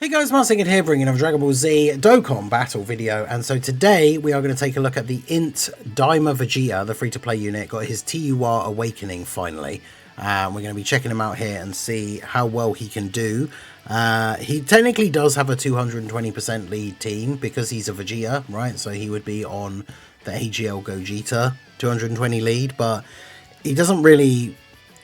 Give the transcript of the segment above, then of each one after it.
Hey guys, Martin here, bringing a Dragon Ball Z Dokkan Battle video, and so today we are going to take a look at the INT Daima Vegeta, the free-to-play unit. Got his TUR Awakening finally. We're going to be checking him out here and see how well he can do. He technically does have a 220% lead team because he's a Vegeta, right? So he would be on the AGL Gogeta 220 lead, but he doesn't really...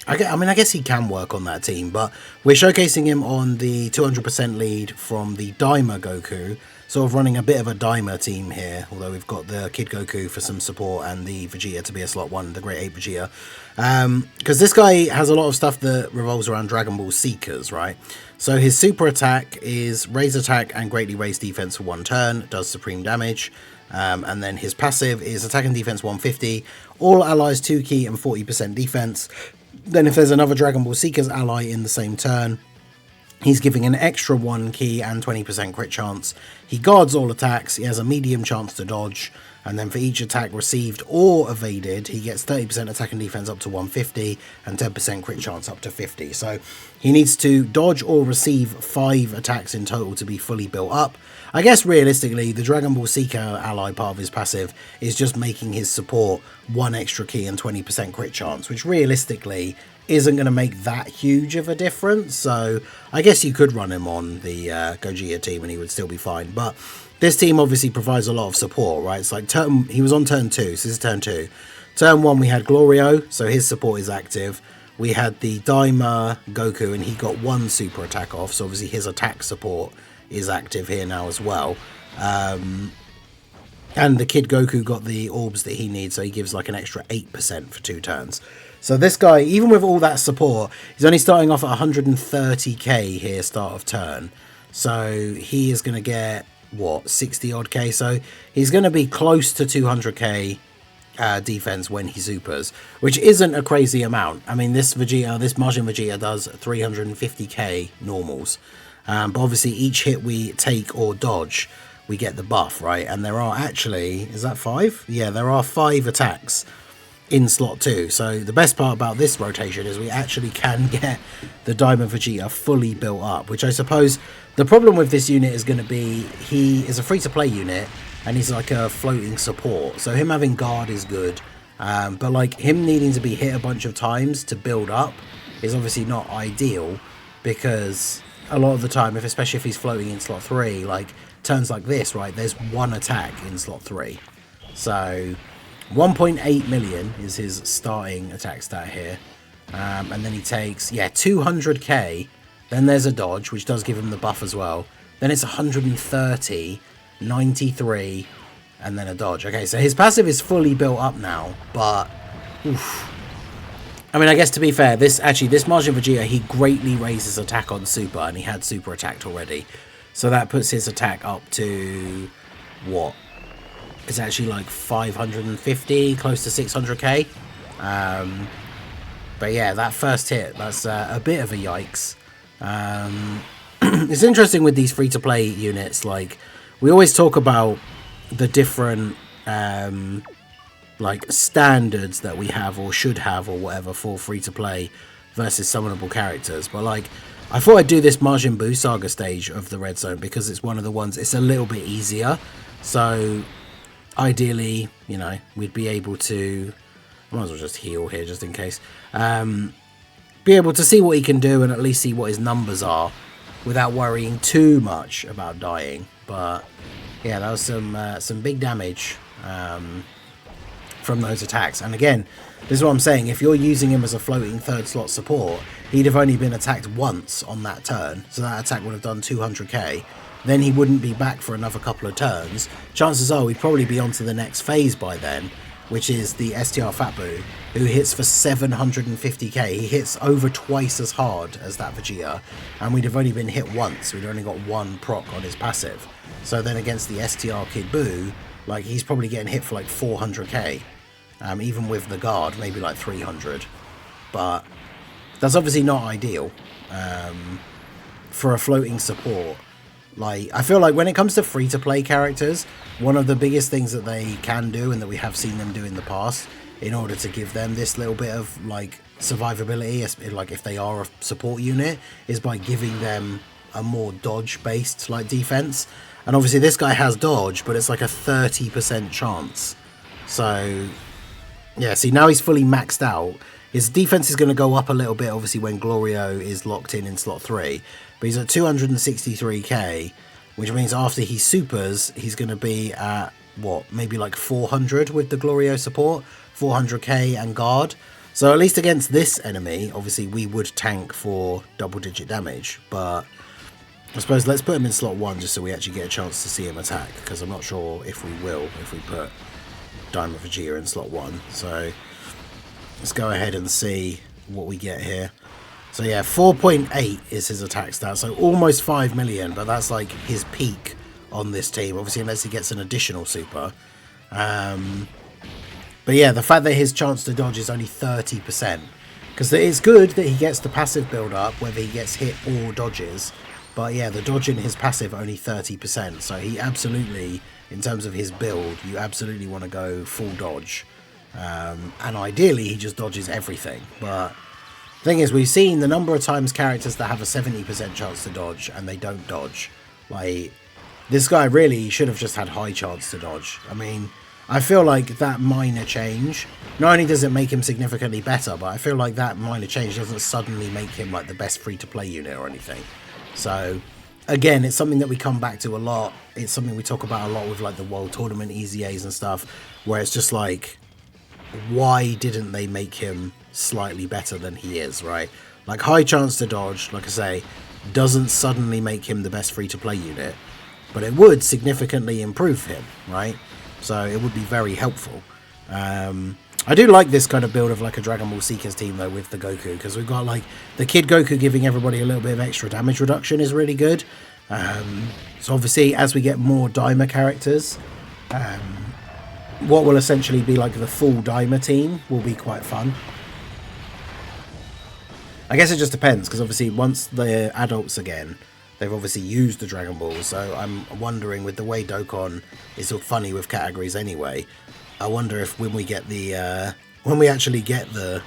I guess he can work on that team, but we're showcasing him on the 200% lead from the Daima Goku, sort of running a bit of a Daima team here, although we've got the Kid Goku for some support and the Vegeta to be a slot 1, the Great Ape Vegeta. Because this guy has a lot of stuff that revolves around Dragon Ball Seekers, right? So his super attack is raise attack and greatly raise defense for 1 turn, does supreme damage. And then his passive is attack and defense 150, all allies 2 key and 40% defense. Then if there's another Dragon Ball Seekers ally in the same turn, he's giving an extra 1 key and 20% crit chance. He guards all attacks, he has a medium chance to dodge, and then for each attack received or evaded, he gets 30% attack and defense up to 150 and 10% crit chance up to 50. So he needs to dodge or receive 5 attacks in total to be fully built up. I guess realistically, the Dragon Ball Seeker ally part of his passive is just making his support 1 extra key and 20% crit chance, which realistically isn't going to make that huge of a difference. So I guess you could run him on the Gogeta team and he would still be fine. But this team obviously provides a lot of support, right? It's like he was on turn 2, so this is turn 2. Turn 1 we had Glorio, so his support is active. We had the Daima Goku and he got 1 super attack off, so obviously his attack support is active here now as well. And the Kid Goku got the orbs that he needs, so he gives like an extra 8% for 2 turns. So this guy, even with all that support, he's only starting off at 130k here start of turn. So he is going to get, what, 60 odd k? So he's going to be close to 200k defense when he supers, which isn't a crazy amount. I mean, this Vegeta, this Majin Vegeta does 350k normals. But obviously each hit we take or dodge, we get the buff, right? And there are actually, is that 5? Yeah, there are 5 attacks in slot 2. So the best part about this rotation is we actually can get the Daima Vegeta fully built up, which I suppose the problem with this unit is going to be he is a free-to-play unit and he's like a floating support. So him having guard is good, but like him needing to be hit a bunch of times to build up is obviously not ideal, because a lot of the time, especially if he's floating in slot 3, like turns like this, right, there's 1 attack in slot 3. So 1.8 million is his starting attack stat here. And then he takes, yeah, 200k. Then there's a dodge, which does give him the buff as well. Then it's 130, 93, and then a dodge. Okay, so his passive is fully built up now, but oof. I mean, I guess to be fair, this Majin Vegeta, he greatly raises attack on super, and he had super attacked already. So that puts his attack up to, what? It's actually like 550, close to 600k. But yeah, that first hit, that's a bit of a yikes. It's interesting with these free-to-play units, like, we always talk about the different like standards that we have or should have or whatever for free-to-play versus summonable characters, but like I thought I'd do this Majin Buu Saga stage of the Red Zone because it's one of the ones, it's a little bit easier, so ideally, you know, we'd be able to, I might as well just heal here just in case, be able to see what he can do and at least see what his numbers are without worrying too much about dying. But yeah, that was some big damage from those attacks. And again, this is what I'm saying, if you're using him as a floating 3rd slot support, he'd have only been attacked once on that turn, so that attack would have done 200k. Then he wouldn't be back for another couple of turns. Chances are we'd probably be on to the next phase by then, which is the STR Fat Buu, who hits for 750k. He hits over twice as hard as that Vegeta, and we'd have only been hit once. We'd only got 1 proc on his passive. So then against the STR Kid Buu, like, he's probably getting hit for like 400k. Even with the guard, maybe like 300. But that's obviously not ideal for a floating support. Like, I feel like when it comes to free-to-play characters, one of the biggest things that they can do and that we have seen them do in the past in order to give them this little bit of like survivability, like if they are a support unit, is by giving them a more dodge-based like defense. And obviously this guy has dodge, but it's like a 30% chance. So, yeah, see, now he's fully maxed out. His defense is going to go up a little bit, obviously, when Glorio is locked in slot 3. But he's at 263k, which means after he supers, he's going to be at, what, maybe like 400 with the Glorio support, 400k and guard. So at least against this enemy, obviously, we would tank for double-digit damage. But I suppose let's put him in slot 1 just so we actually get a chance to see him attack, because I'm not sure if we will if we put Daima Vegeta in slot 1. So let's go ahead and see what we get here. So yeah, 4.8 is his attack stat, so almost 5 million, but that's like his peak on this team, obviously, unless he gets an additional super. But yeah, the fact that his chance to dodge is only 30%, because it's good that he gets the passive build up, whether he gets hit or dodges. But yeah, the dodge in his passive only 30%, so he absolutely, in terms of his build, you absolutely want to go full dodge. And ideally, he just dodges everything. But the thing is, we've seen the number of times characters that have a 70% chance to dodge and they don't dodge. Like, this guy really should have just had high chance to dodge. I mean, I feel like that minor change, not only does it make him significantly better, but I feel like that minor change doesn't suddenly make him like the best free-to-play unit or anything. So, again, it's something that we come back to a lot. It's something we talk about a lot with like the World Tournament EZAs and stuff, where it's just like, why didn't they make him slightly better than he is, right? Like, high chance to dodge, like I say, doesn't suddenly make him the best free-to-play unit, but it would significantly improve him, right? So it would be very helpful. I do like this kind of build of like a Dragon Ball Seekers team though with the Goku, because we've got like the Kid Goku giving everybody a little bit of extra damage reduction is really good. So obviously as we get more Daima characters, what will essentially be like the full Daima team will be quite fun. I guess it just depends, because obviously once they're adults again, they've obviously used the Dragon Balls, so I'm wondering, with the way Dokkan is so funny with categories anyway, I wonder if when we get the when we actually get the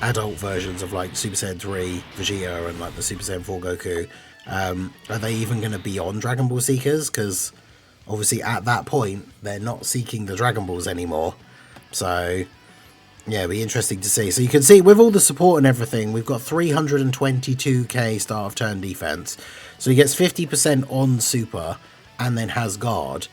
adult versions of like Super Saiyan 3 Vegeta and like the Super Saiyan 4 Goku, are they even going to be on Dragon Ball Seekers? Because obviously at that point they're not seeking the Dragon Balls anymore. So yeah, it'll be interesting to see. So you can see with all the support and everything, we've got 322k start of turn defense. So he gets 50% on super and then has guard.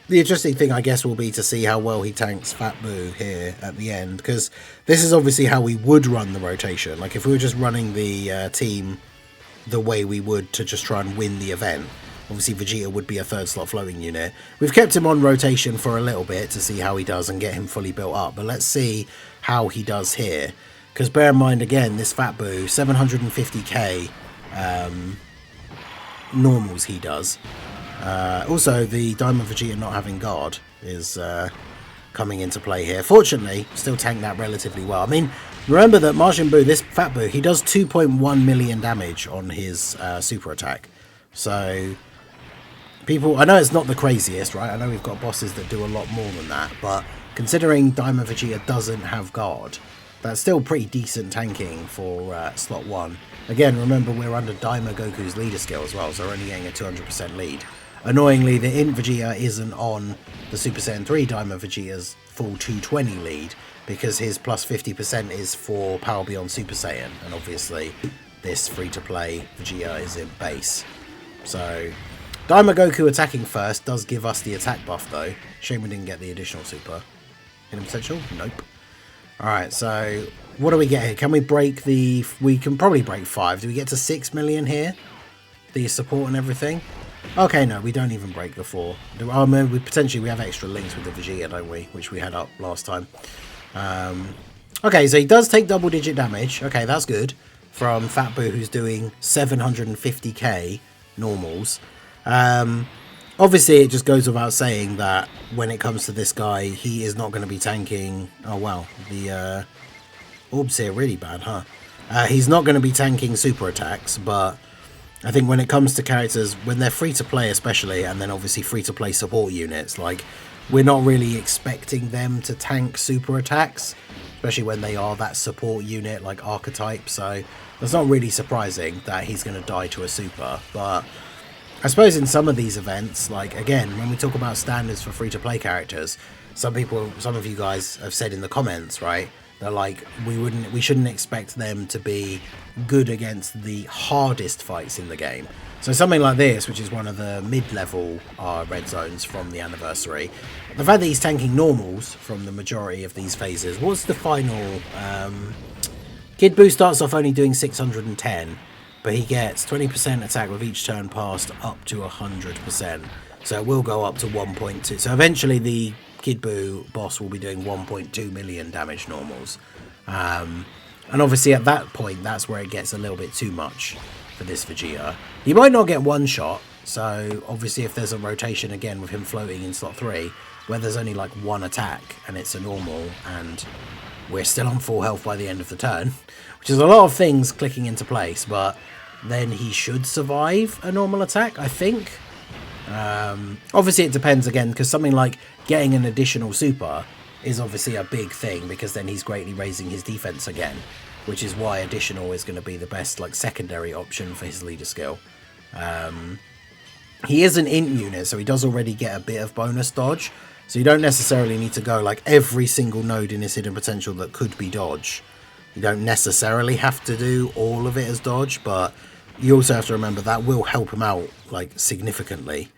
The interesting thing, I guess, will be to see how well he tanks Fat Boo here at the end, because this is obviously how we would run the rotation. Like, if we were just running the team the way we would to just try and win the event, obviously Vegeta would be a third slot floating unit. We've kept him on rotation for a little bit to see how he does and get him fully built up, but let's see how he does here. Because bear in mind, again, this Fat Boo, 750k normals he does. Also, the Daima Vegeta not having guard is coming into play here. Fortunately, still tank that relatively well. I mean, remember that Majin Buu, this Fat Buu, he does 2.1 million damage on his super attack. So, people, I know it's not the craziest, right? I know we've got bosses that do a lot more than that, but considering Daima Vegeta doesn't have guard, that's still pretty decent tanking for slot 1. Again, remember, we're under Daima Goku's leader skill as well, so we're only getting a 200% lead. Annoyingly, the INT Vegeta isn't on the Super Saiyan 3 Daima Vegeta's full 220 lead, because his plus 50% is for Power Beyond Super Saiyan, and obviously this free-to-play Vegeta is in base. So, Daima Goku attacking first does give us the attack buff though. Shame we didn't get the additional super. Hidden potential? Nope. Alright, so what do we get here? Can we break the... We can probably break 5. Do we get to 6 million here? The support and everything? Okay, no, we don't even break the 4. Oh, man, potentially we have extra links with the Vegeta, don't we? Which we had up last time. Okay, so he does take double-digit damage. Okay, that's good. From Fat Boo, who's doing 750k normals. Obviously, it just goes without saying that when it comes to this guy, he is not going to be tanking... Oh, wow. The orbs here are really bad, huh? He's not going to be tanking super attacks, but I think when it comes to characters, when they're free-to-play especially, and then obviously free-to-play support units, like we're not really expecting them to tank super attacks, especially when they are that support unit like archetype. So it's not really surprising that he's going to die to a super. But I suppose in some of these events, like again, when we talk about standards for free-to-play characters, some of you guys have said in the comments, right, that like we shouldn't expect them to be good against the hardest fights in the game. So something like this, which is one of the mid-level red zones from the anniversary, the fact that he's tanking normals from the majority of these phases. What's the final? Kid Buu starts off only doing 610, but he gets 20% attack with each turn passed up to 100%. So it will go up to 1.2. So eventually the Kid Buu boss will be doing 1.2 million damage normals. And obviously at that point, that's where it gets a little bit too much for this Vegeta. He might not get one shot, so obviously if there's a rotation again with him floating in slot 3, where there's only like one attack and it's a normal and we're still on full health by the end of the turn, which is a lot of things clicking into place, but then he should survive a normal attack, I think. Obviously it depends again, because something like getting an additional super is obviously a big thing, because then he's greatly raising his defense again, which is why additional is going to be the best like secondary option for his leader skill. He is an int unit, so he does already get a bit of bonus dodge, so you don't necessarily need to go like every single node in his hidden potential that could be dodge. You don't necessarily have to do all of it as dodge, but you also have to remember that will help him out like significantly.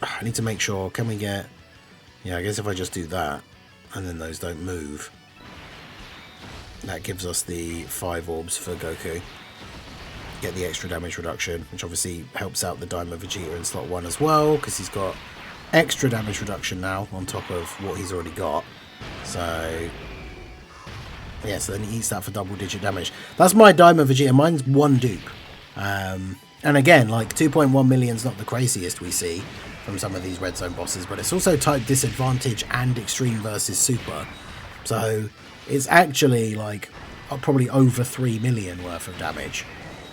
I need to make sure, can we get, yeah, I guess if I just do that and then those don't move, that gives us the 5 orbs for Goku. Get the extra damage reduction, which obviously helps out the Daima Vegeta in slot 1 as well, because he's got extra damage reduction now on top of what he's already got. So yeah, so then he eats that for double digit damage. That's my Daima Vegeta. Mine's 1 dupe. And again, like 2.1 million is not the craziest we see from some of these red zone bosses, but it's also type disadvantage and extreme versus super. So it's actually like probably over 3 million worth of damage.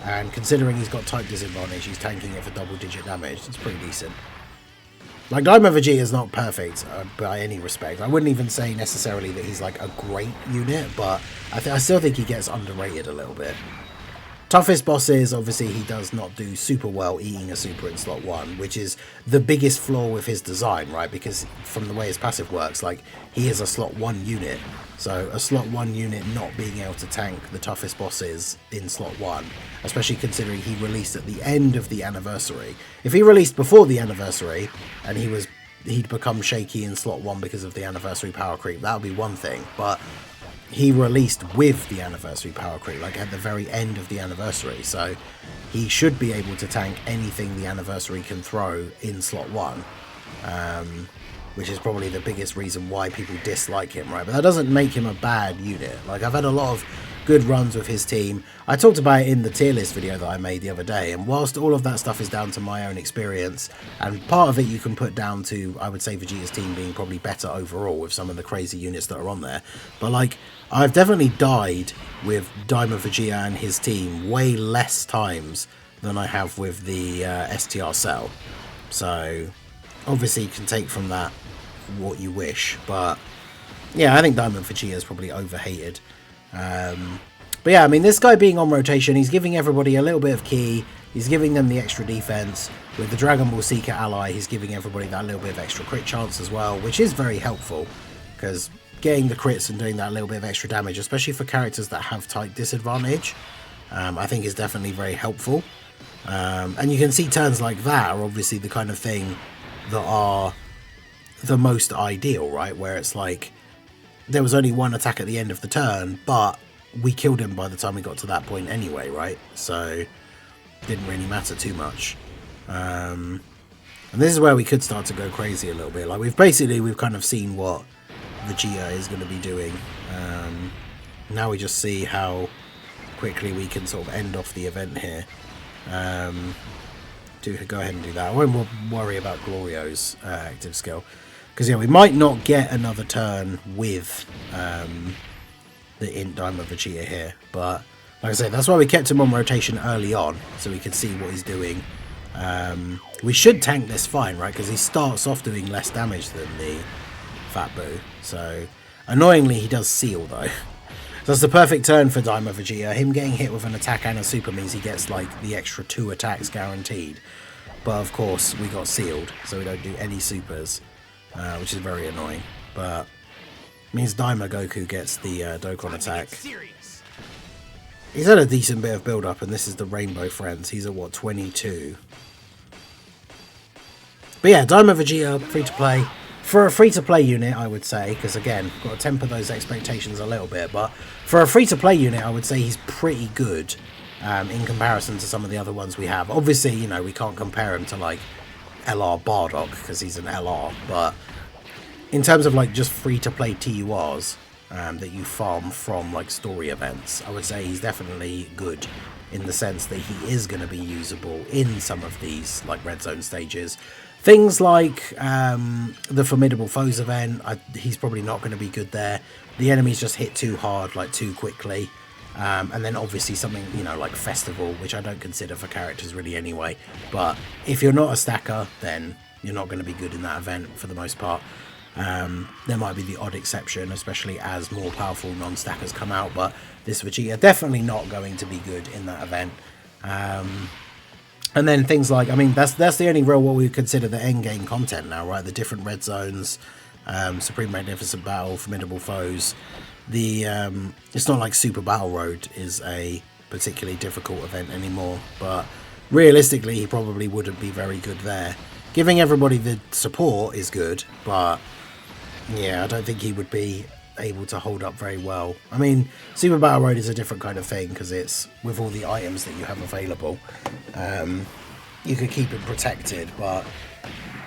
And considering he's got type disadvantage, he's tanking it for double digit damage. It's pretty decent. Like, Daima Vegeta is not perfect by any respect. I wouldn't even say necessarily that he's like a great unit, but I still think he gets underrated a little bit. Toughest bosses, obviously he does not do super well eating a super in slot 1, which is the biggest flaw with his design, right? Because from the way his passive works, like, he is a slot 1 unit. So a slot 1 unit not being able to tank the toughest bosses in slot 1, especially considering he released at the end of the anniversary. If he released before the anniversary and he'd become shaky in slot 1 because of the anniversary power creep, that would be one thing. But he released with the anniversary power creep, like at the very end of the anniversary, so he should be able to tank anything the anniversary can throw in slot 1, which is probably the biggest reason why people dislike him, right? But that doesn't make him a bad unit. Like, I've had a lot of good runs with his team. I talked about it in the tier list video that I made the other day, and whilst all of that stuff is down to my own experience, and part of it you can put down to, I would say, Vegeta's team being probably better overall with some of the crazy units that are on there, but like, I've definitely died with Daima Vegeta and his team way less times than I have with the STR Cell. So obviously you can take from that what you wish, but yeah, I think Daima Vegeta is probably overhated. But yeah, I mean, this guy being on rotation, he's giving everybody a little bit of key, he's giving them the extra defense. With the Dragon Ball Seeker ally, he's giving everybody that little bit of extra crit chance as well, which is very helpful, because getting the crits and doing that little bit of extra damage, especially for characters that have type disadvantage, I think is definitely very helpful. And you can see turns like that are obviously the kind of thing that are the most ideal, right? Where it's like, there was only one attack at the end of the turn, but we killed him by the time we got to that point anyway, right? So it didn't really matter too much. And this is where we could start to go crazy a little bit. Like, we've kind of seen what Vegeta is going to be doing. Now we just see how quickly we can sort of end off the event here. Go ahead and do that. I won't worry about Glorio's active skill, because yeah, we might not get another turn with the INT Daima Vegeta here, but like I said, that's why we kept him on rotation early on, so we could see what he's doing We should tank this fine, right? Because he starts off doing less damage than the Fat Boo. So, annoyingly, he does seal, though. So that's the perfect turn for Daima Vegeta. Him getting hit with an attack and a super means he gets, like, the extra 2 attacks guaranteed. But, of course, we got sealed, so we don't do any supers, which is very annoying. But means Daima Goku gets the Dokkan attack. He's had a decent bit of build-up, and this is the Rainbow Friends. He's at, what, 22? But yeah, Daima Vegeta, free-to-play. For a free-to-play unit, I would say, because again, got to temper those expectations a little bit, but for a free-to-play unit, I would say he's pretty good in comparison to some of the other ones we have. Obviously, you know, we can't compare him to, like, LR Bardock, because he's an LR, but in terms of, like, just free-to-play TURs that you farm from, like, story events, I would say he's definitely good in the sense that he is going to be usable in some of these, like, Red Zone stages. Things like the Formidable Foes event, he's probably not going to be good there. The enemies just hit too hard, like too quickly. And then obviously something, you know, like Festival, which I don't consider for characters really anyway. But if you're not a stacker, then you're not going to be good in that event for the most part. There might be the odd exception, especially as more powerful non-stackers come out. But this Vegeta definitely not going to be good in that event. And then things like, I mean, that's the only real what we would consider the end game content now, right? The different red zones, Supreme Magnificent Battle, Formidable Foes. It's not like Super Battle Road is a particularly difficult event anymore, but realistically, he probably wouldn't be very good there. Giving everybody the support is good, but yeah, I don't think he would be able to hold up very well. I mean, Super Battle Road is a different kind of thing because it's with all the items that you have available. You could keep it protected, but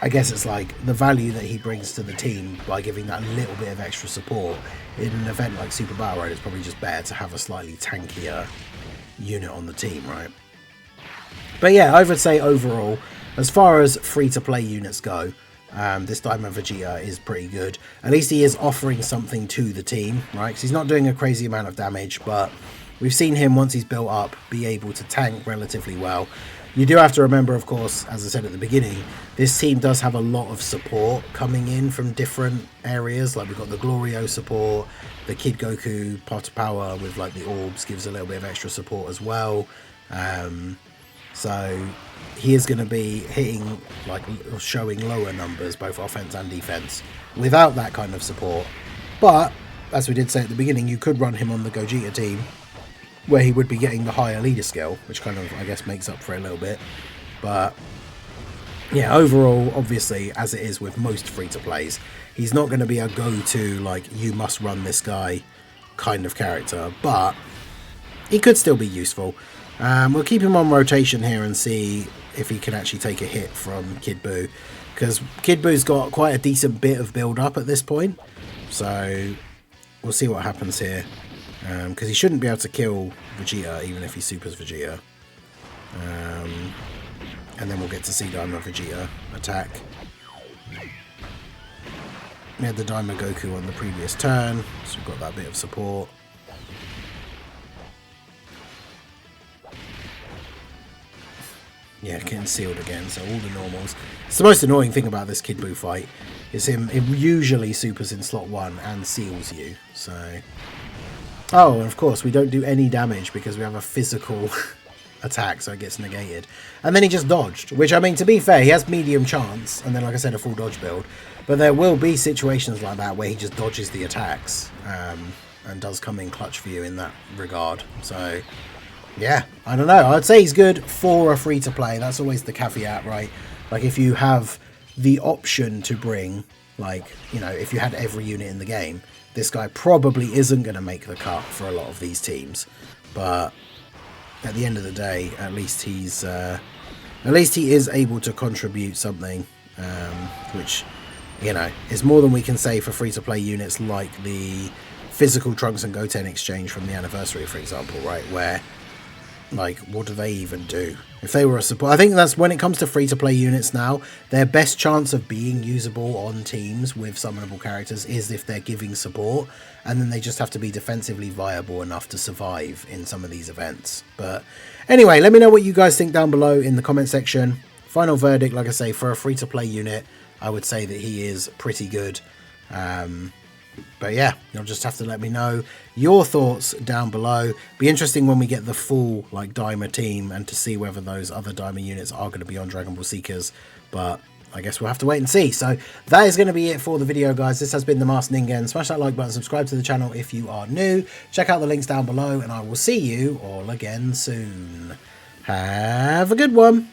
I guess it's like the value that he brings to the team by giving that little bit of extra support in an event like Super Battle Road. It's probably just better to have a slightly tankier unit on the team, right? But yeah, I would say overall, as far as free-to-play units go, this Daima Vegeta is pretty good. At least he is offering something to the team, right? Because he's not doing a crazy amount of damage, but we've seen him, once he's built up, be able to tank relatively well. You do have to remember, of course, as I said at the beginning, this team does have a lot of support coming in from different areas. Like, we've got the Glorio support, the Kid Goku Pot of Power with, like, the orbs gives a little bit of extra support as well. So he is going to be hitting, like, showing lower numbers, both offense and defense, without that kind of support. But, as we did say at the beginning, you could run him on the Gogeta team, where he would be getting the higher leader skill, which kind of, I guess, makes up for it a little bit. But yeah, overall, obviously, as it is with most free-to-plays, he's not going to be a go-to, like, you must run this guy kind of character, but he could still be useful. We'll keep him on rotation here and see if he can actually take a hit from Kid Buu, because Kid Buu's got quite a decent bit of build-up at this point, so we'll see what happens here. Because he shouldn't be able to kill Vegeta, even if he supers Vegeta. And then we'll get to see Daima Vegeta attack. We had the Daima Goku on the previous turn, so we've got that bit of support. Yeah, getting sealed again, so all the normals. It's the most annoying thing about this Kid Buu fight, is him usually supers in slot 1 and seals you, so... Oh, and of course, we don't do any damage because we have a physical attack, so it gets negated. And then he just dodged, which, I mean, to be fair, he has medium chance, and then, like I said, a full dodge build. But there will be situations like that where he just dodges the attacks, and does come in clutch for you in that regard. So, yeah, I don't know. I'd say he's good for a free-to-play. That's always the caveat, right? Like, if you have the option to bring, like, you know, if you had every unit in the game, this guy probably isn't going to make the cut for a lot of these teams, but at the end of the day, at least he is able to contribute something, which, you know, is more than we can say for free-to-play units like the physical Trunks and Goten exchange from the anniversary, for example, right, where, like, what do they even do? If they were a support, I think that's when it comes to free-to-play units now, their best chance of being usable on teams with summonable characters is if they're giving support, and then they just have to be defensively viable enough to survive in some of these events. But anyway, let me know what you guys think down below in the comment section. final verdict, like I say, for a free-to-play unit, I would say that he is pretty good. But yeah, you'll just have to let me know your thoughts down below. Be interesting when we get the full like Daima team and to see whether those other Daima units are going to be on Dragon Ball Seekers. But I guess we'll have to wait and see. So that is going to be it for the video, guys. This has been the Masked Ningen. Smash that like button, subscribe to the channel if you are new. Check out the links down below, and I will see you all again soon. Have a good one.